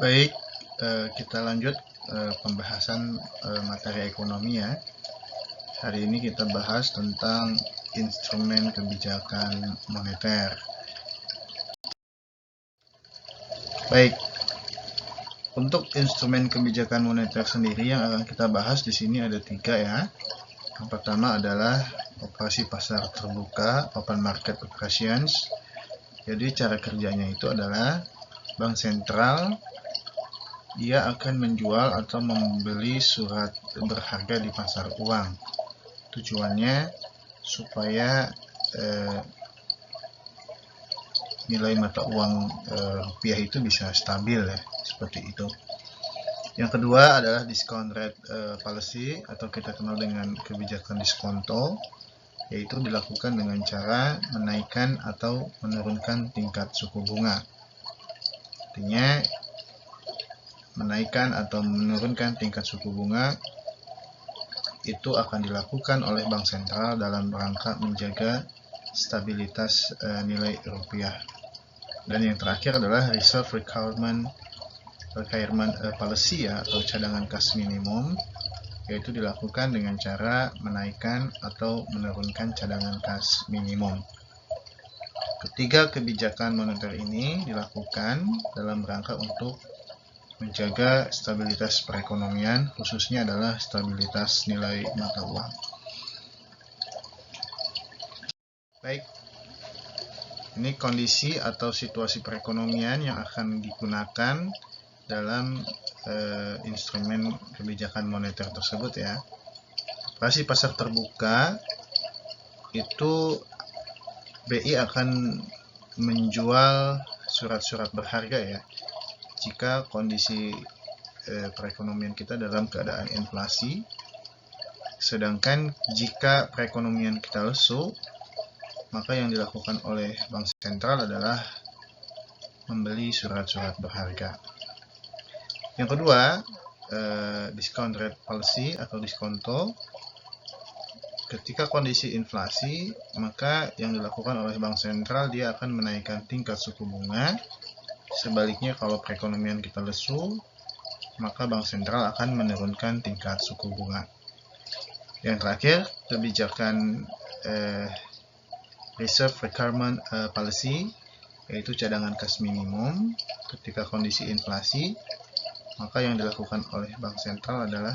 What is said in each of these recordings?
Baik, kita lanjut pembahasan materi ekonomi ya. Hari ini kita bahas tentang instrumen kebijakan moneter. Baik, untuk instrumen kebijakan moneter sendiri yang akan kita bahas di sini ada 3 ya. Yang pertama adalah operasi pasar terbuka, open market operations. Jadi cara kerjanya itu adalah bank sentral dia akan menjual atau membeli surat berharga di pasar uang. Tujuannya supaya nilai mata uang rupiah itu bisa stabil ya, seperti itu. Yang kedua adalah discount rate policy atau kita kenal dengan kebijakan diskonto, yaitu dilakukan dengan cara menaikkan atau menurunkan tingkat suku bunga. Artinya menaikkan atau menurunkan tingkat suku bunga itu akan dilakukan oleh bank sentral dalam rangka menjaga stabilitas nilai rupiah. Dan yang terakhir adalah reserve requirement policy ya, atau cadangan kas minimum, yaitu dilakukan dengan cara menaikkan atau menurunkan cadangan kas minimum. Ketiga kebijakan moneter ini dilakukan dalam rangka untuk menjaga stabilitas perekonomian, khususnya adalah stabilitas nilai mata uang. Baik, ini kondisi atau situasi perekonomian yang akan digunakan dalam instrumen kebijakan moneter tersebut ya. Operasi pasar terbuka itu BI akan menjual surat-surat berharga ya, jika kondisi perekonomian kita dalam keadaan inflasi. Sedangkan jika perekonomian kita lesu, maka yang dilakukan oleh bank sentral adalah membeli surat-surat berharga. Yang kedua, discount rate policy atau diskonto. Ketika kondisi inflasi, maka yang dilakukan oleh bank sentral dia akan menaikkan tingkat suku bunga. Sebaliknya kalau perekonomian kita lesu, maka bank sentral akan menurunkan tingkat suku bunga. Yang terakhir, kebijakan reserve requirement policy, yaitu cadangan kas minimum. Ketika kondisi inflasi, maka yang dilakukan oleh bank sentral adalah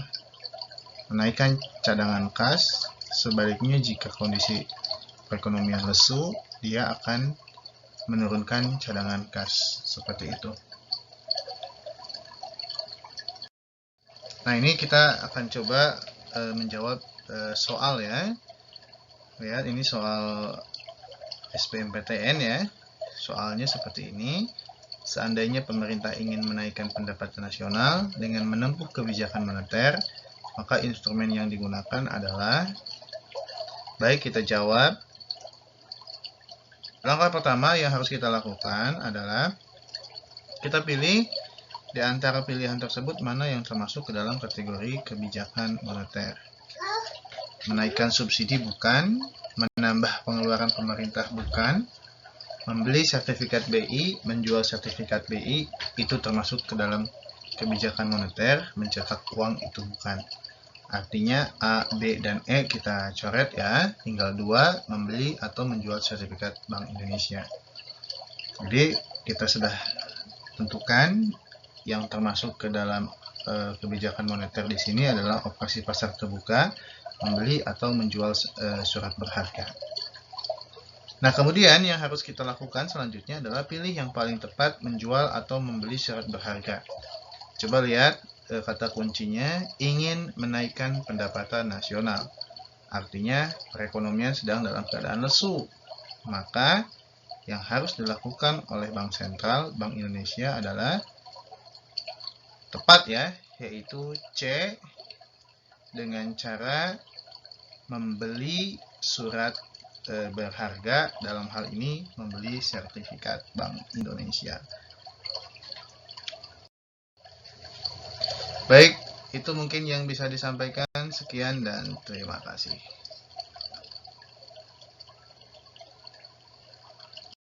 menaikkan cadangan kas. Sebaliknya jika kondisi perekonomian lesu, dia akan menurunkan cadangan kas, seperti itu. Nah, ini kita akan coba menjawab soal ya. Lihat, ini soal SBMPTN ya. Soalnya seperti ini. Seandainya pemerintah ingin menaikkan pendapatan nasional dengan menempuh kebijakan moneter, maka instrumen yang digunakan adalah, baik, kita jawab. Langkah pertama yang harus kita lakukan adalah kita pilih di antara pilihan tersebut mana yang termasuk ke dalam kategori kebijakan moneter. Menaikkan subsidi bukan, menambah pengeluaran pemerintah bukan, membeli sertifikat BI, menjual sertifikat BI itu termasuk ke dalam kebijakan moneter, mencetak uang itu bukan. Artinya A, B, dan E kita coret ya, tinggal 2, membeli atau menjual sertifikat Bank Indonesia. Jadi kita sudah tentukan yang termasuk ke dalam kebijakan moneter di sini adalah operasi pasar terbuka, membeli atau menjual surat berharga. Nah, kemudian yang harus kita lakukan selanjutnya adalah pilih yang paling tepat menjual atau membeli surat berharga. Coba lihat kata kuncinya, ingin menaikkan pendapatan nasional. Artinya perekonomian sedang dalam keadaan lesu. Maka yang harus dilakukan oleh Bank Sentral, Bank Indonesia adalah tepat ya, yaitu C, dengan cara membeli surat berharga, dalam hal ini membeli sertifikat Bank Indonesia. Baik, itu mungkin yang bisa disampaikan. Sekian dan terima kasih.